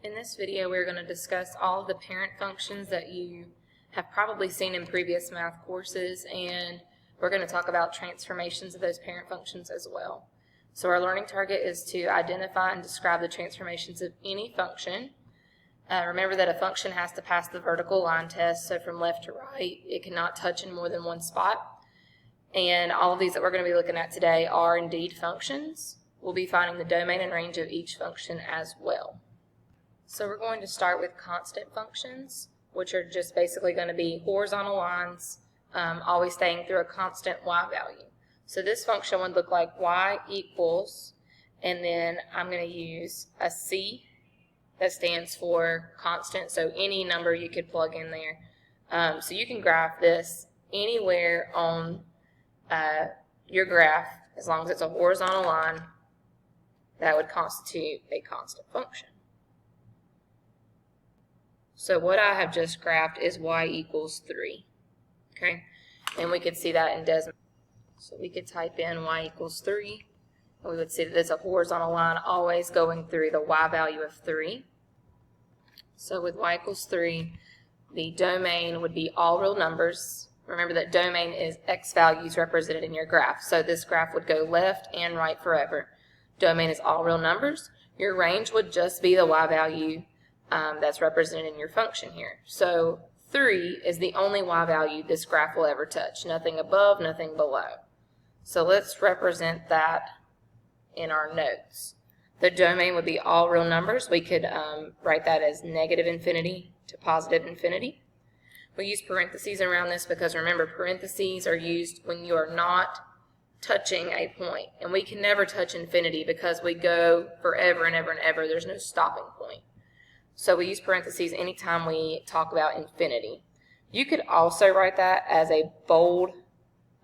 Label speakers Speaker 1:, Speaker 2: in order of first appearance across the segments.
Speaker 1: In this video, we're going to discuss all of the parent functions that you have probably seen in previous math courses, and we're going to talk about transformations of those parent functions as well. So our learning target is to identify and describe the transformations of any function. Remember that a function has to pass the vertical line test, so from left to right, it cannot touch in more than one spot. And all of these that we're going to be looking at today are indeed functions. We'll be finding the domain and range of each function as well. So we're going to start with constant functions, which are just basically going to be horizontal lines, always staying through a constant y value. So this function would look like y equals, and then I'm going to use a c that stands for constant, so any number you could plug in there. So you can graph this anywhere on your graph, as long as it's a horizontal line, that would constitute a constant function. So what I have just graphed is y equals 3, okay? And we could see that in Desmos. So we could type in y equals 3, and we would see that there's a horizontal line always going through the y value of 3. So with y equals 3, the domain would be all real numbers. Remember that domain is x values represented in your graph. So this graph would go left and right forever. Domain is all real numbers. Your range would just be the y value that's represented in your function here. So 3 is the only y value this graph will ever touch. Nothing above, nothing below. So let's represent that in our notes. The domain would be all real numbers. We could write that as negative infinity to positive infinity. We use parentheses around this because remember, parentheses are used when you are not touching a point. And we can never touch infinity because we go forever and ever and ever. There's no stopping point. So we use parentheses anytime we talk about infinity. You could also write that as a bold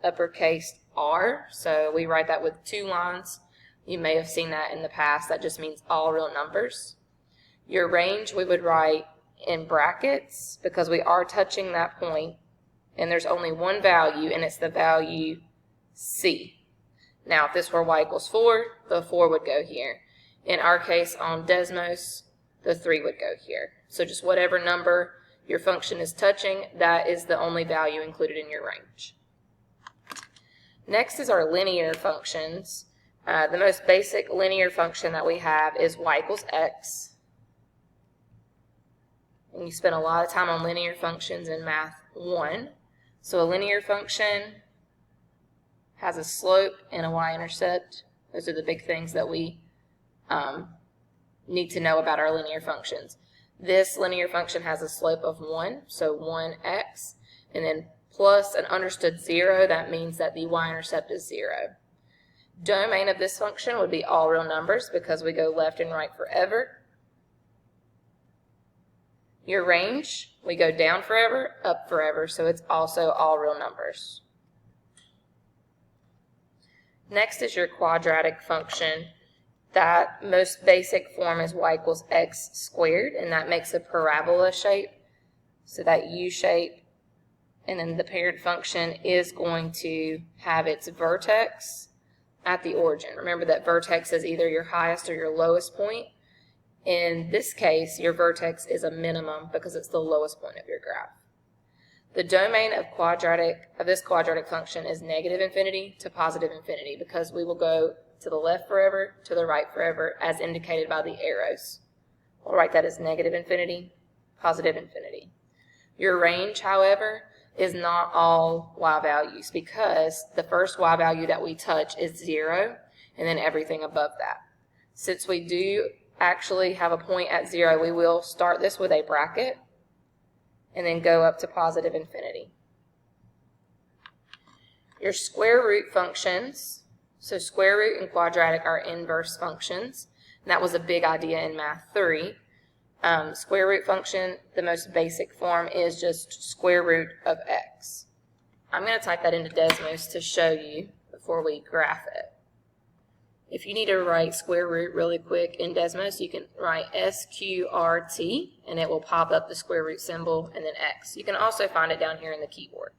Speaker 1: uppercase R. So we write that with 2 lines. You may have seen that in the past. That just means all real numbers. Your range we would write in brackets because we are touching that point and there's only one value, and it's the value C. Now if this were y equals 4, the 4 would go here. In our case on Desmos, the 3 would go here. So just whatever number your function is touching, that is the only value included in your range. Next is our linear functions. The most basic linear function that we have is y equals x. And you spend a lot of time on linear functions in Math 1. So a linear function has a slope and a y-intercept. Those are the big things that we need to know about our linear functions. This linear function has a slope of 1, so 1x, and then plus an understood 0. That means that the y-intercept is 0. Domain of this function would be all real numbers because we go left and right forever. Your range, we go down forever, up forever, so it's also all real numbers. Next is your quadratic function. That most basic form is y equals x squared, and that makes a parabola shape, so that U shape. And then the parent function is going to have its vertex at the origin. Remember that vertex is either your highest or your lowest point. In this case, your vertex is a minimum because it's the lowest point of your graph. The domain of this quadratic function is negative infinity to positive infinity because we will go to the left forever, to the right forever, as indicated by the arrows. We'll write that as negative infinity, positive infinity. Your range, however, is not all y values because the first y value that we touch is 0 and then everything above that. Since we do actually have a point at 0, we will start this with a bracket and then go up to positive infinity. Your square root functions, so square root and quadratic are inverse functions, and that was a big idea in Math 3. Square root function, the most basic form is just square root of x. I'm going to type that into Desmos to show you before we graph it. If you need to write square root really quick in Desmos, you can write SQRT, and it will pop up the square root symbol and then x. You can also find it down here in the keyboard.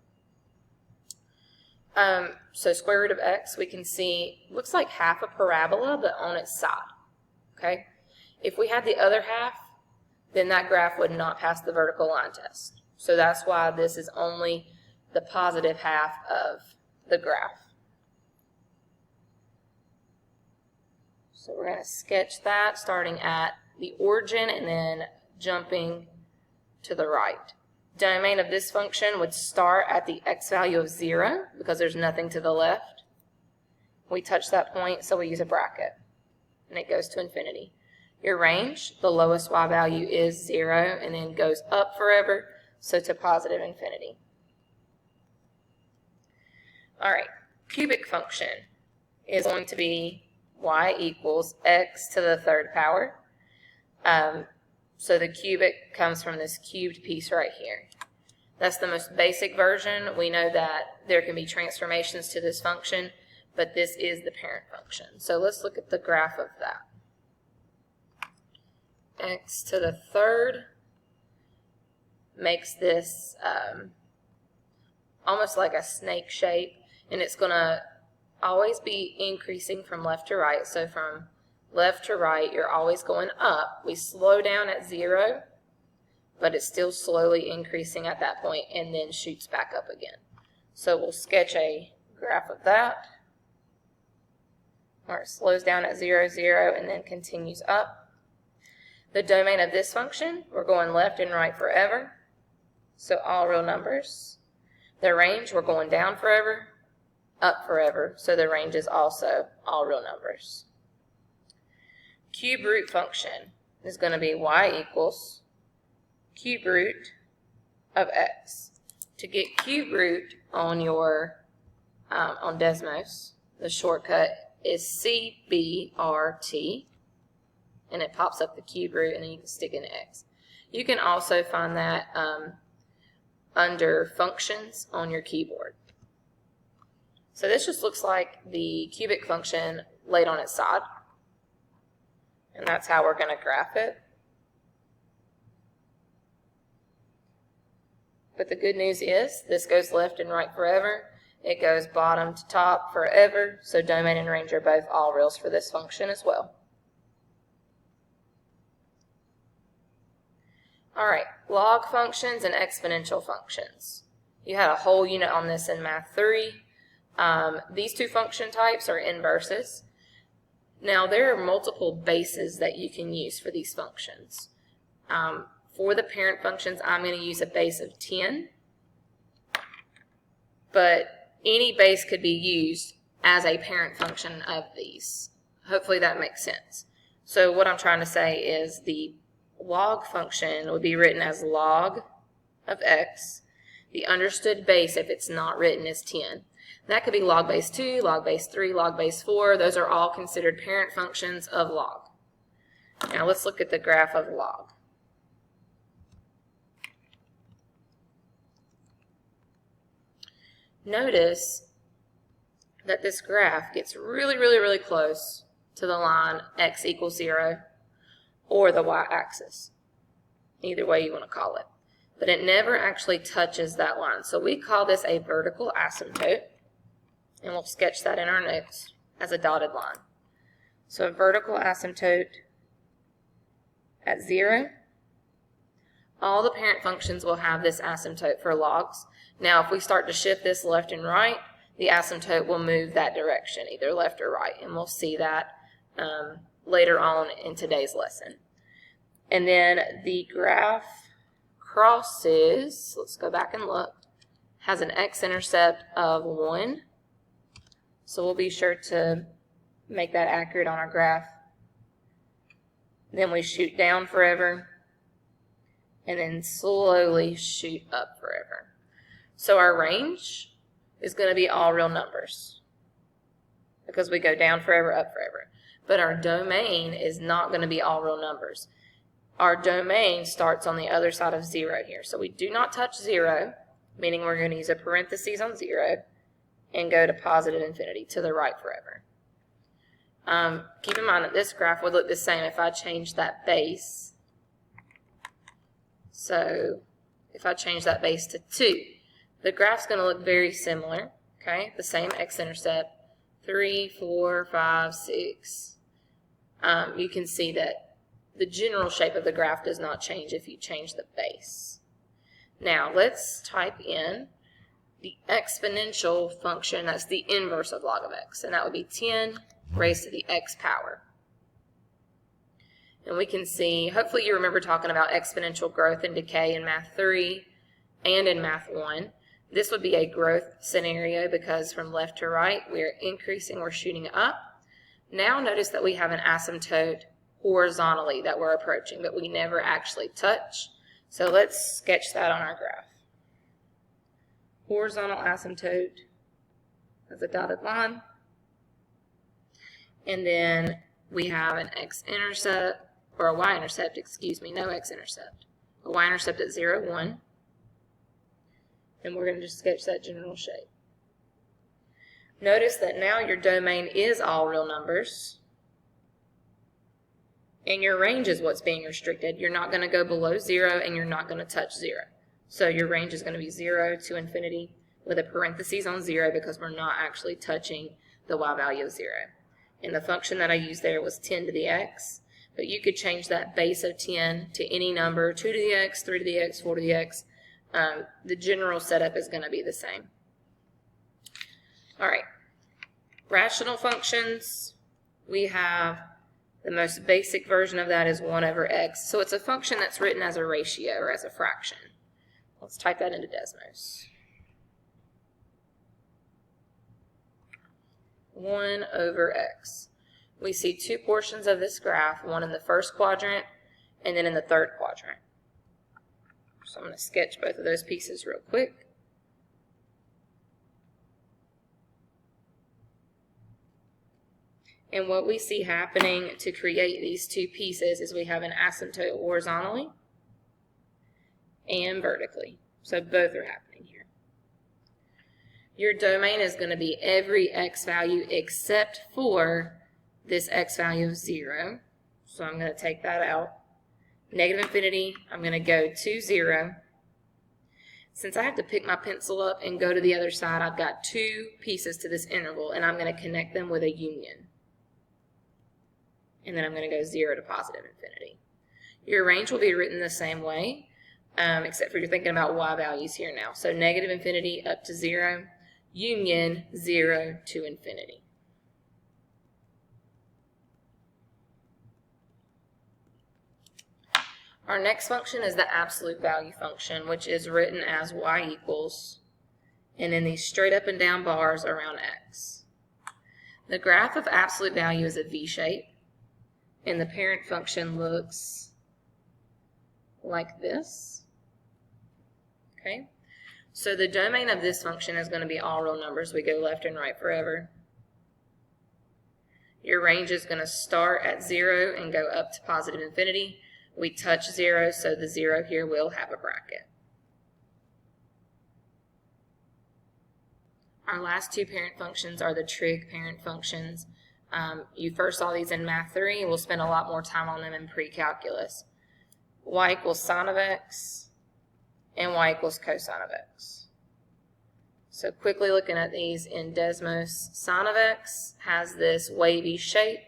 Speaker 1: So square root of x, we can see, looks like half a parabola, but on its side. Okay? If we had the other half, then that graph would not pass the vertical line test. So that's why this is only the positive half of the graph. So we're going to sketch that starting at the origin and then jumping to the right. Domain of this function would start at the x value of 0 because there's nothing to the left. We touch that point, so we use a bracket, and it goes to infinity. Your range, the lowest y value is 0 and then goes up forever, so to positive infinity. All right, cubic function is going to be y equals x to the third power. So the cubic comes from this cubed piece right here. That's the most basic version. We know that there can be transformations to this function, but this is the parent function. So let's look at the graph of that. X to the third makes this almost like a snake shape, and it's going to always be increasing from left to right. So from left to right, you're always going up. We slow down at 0, but it's still slowly increasing at that point and then shoots back up again. So we'll sketch a graph of that, where it slows down at 0, 0, and then continues up. The domain of this function, we're going left and right forever, so all real numbers. The range, we're going down forever, up forever, so the range is also all real numbers. Cube root function is going to be y equals cube root of x. To get cube root on your on Desmos, the shortcut is CBRT, and it pops up the cube root, and then you can stick in x. You can also find that under functions on your keyboard. So this just looks like the cubic function laid on its side, and that's how we're going to graph it. But the good news is this goes left and right forever. It goes bottom to top forever, so domain and range are both all reals for this function as well. All right, log functions and exponential functions. You had a whole unit on this in Math 3. These two function types are inverses. Now, there are multiple bases that you can use for these functions. For the parent functions, I'm going to use a base of 10, but any base could be used as a parent function of these. Hopefully that makes sense. So what I'm trying to say is the log function would be written as log of x. The understood base, if it's not written, is 10. That could be log base 2, log base 3, log base 4. Those are all considered parent functions of log. Now let's look at the graph of log. Notice that this graph gets really close to the line x equals 0 or the y-axis, either way you want to call it. But it never actually touches that line. So we call this a vertical asymptote, and we'll sketch that in our notes as a dotted line. So a vertical asymptote at 0, all the parent functions will have this asymptote for logs. Now, if we start to shift this left and right, the asymptote will move that direction, either left or right, and we'll see that later on in today's lesson. And then the graph crosses, let's go back and look, has an x-intercept of 1. So we'll be sure to make that accurate on our graph. Then we shoot down forever, and then slowly shoot up forever. So our range is going to be all real numbers because we go down forever, up forever. But our domain is not going to be all real numbers. Our domain starts on the other side of 0 here. So we do not touch 0, meaning we're going to use a parentheses on 0 and go to positive infinity, to the right forever. Keep in mind that this graph would look the same if I changed that base. So if I change that base to 2, the graph's going to look very similar, okay? The same x-intercept, 3, 4, 5, 6. You can see that the general shape of the graph does not change if you change the base. Now let's type in the exponential function that's the inverse of log of x, and that would be 10 raised to the x power. And we can see, hopefully you remember talking about exponential growth and decay in Math 3 and in Math 1. This would be a growth scenario because from left to right we're increasing, we're shooting up. Now notice that we have an asymptote horizontally that we're approaching, but we never actually touch. So let's sketch that on our graph. Horizontal asymptote as a dotted line. And then we have an x-intercept, or a y-intercept, excuse me, no x-intercept. A y-intercept at 0, 1. And we're going to just sketch that general shape. Notice that now your domain is all real numbers. And your range is what's being restricted. You're not going to go below 0 and you're not going to touch 0. So your range is going to be 0 to infinity with a parentheses on 0 because we're not actually touching the y value of 0. And the function that I used there was 10 to the x. But you could change that base of 10 to any number, 2 to the x, 3 to the x, 4 to the x. The general setup is going to be the same. All right. Rational functions, we have the most basic version of that is 1 over x. So it's a function that's written as a ratio or as a fraction. Let's type that into Desmos. 1 over x. We see two portions of this graph, one in the first quadrant and then in the third quadrant. So I'm going to sketch both of those pieces real quick. And what we see happening to create these two pieces is we have an asymptote horizontally and vertically. So both are happening here. Your domain is going to be every x value except for this x value of 0. So I'm going to take that out. Negative infinity, I'm going to go to 0. Since I have to pick my pencil up and go to the other side, I've got two pieces to this interval, and I'm going to connect them with a union. And then I'm going to go 0 to positive infinity. Your range will be written the same way, except for you're thinking about y values here now. So negative infinity up to 0, union 0 to infinity. Our next function is the absolute value function, which is written as y equals, and then these straight up and down bars around x. The graph of absolute value is a V shape, and the parent function looks like this. Okay, so the domain of this function is going to be all real numbers. We go left and right forever. Your range is going to start at 0 and go up to positive infinity. We touch 0, so the 0 here will have a bracket. Our last two parent functions are the trig parent functions. You first saw these in Math 3, and we'll spend a lot more time on them in pre-calculus. Y equals sine of x, and y equals cosine of x. So quickly looking at these in Desmos, sine of x has this wavy shape.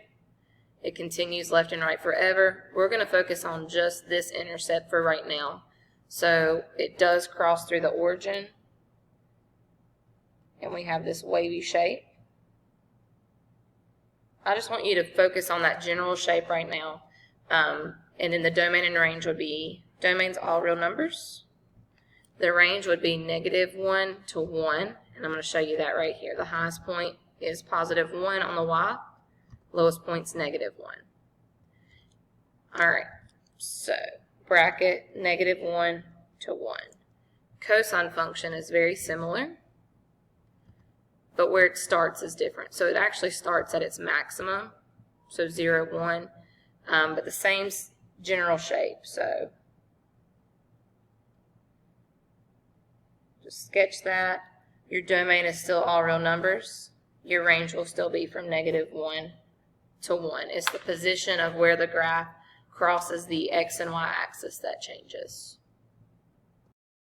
Speaker 1: It continues left and right forever. We're going to focus on just this intercept for right now. So it does cross through the origin, and we have this wavy shape. I just want you to focus on that general shape right now. And then the domain and range would be, domain's all real numbers. The range would be -1 to 1, and I'm going to show you that right here. The highest point is +1 on the y, lowest point's -1. Alright, so bracket -1 to 1. Cosine function is very similar, but where it starts is different. So it actually starts at its maximum, so 0, 1, but the same general shape. So just sketch that. Your domain is still all real numbers. Your range will still be from -1 to 1. It's the position of where the graph crosses the x and y axis that changes.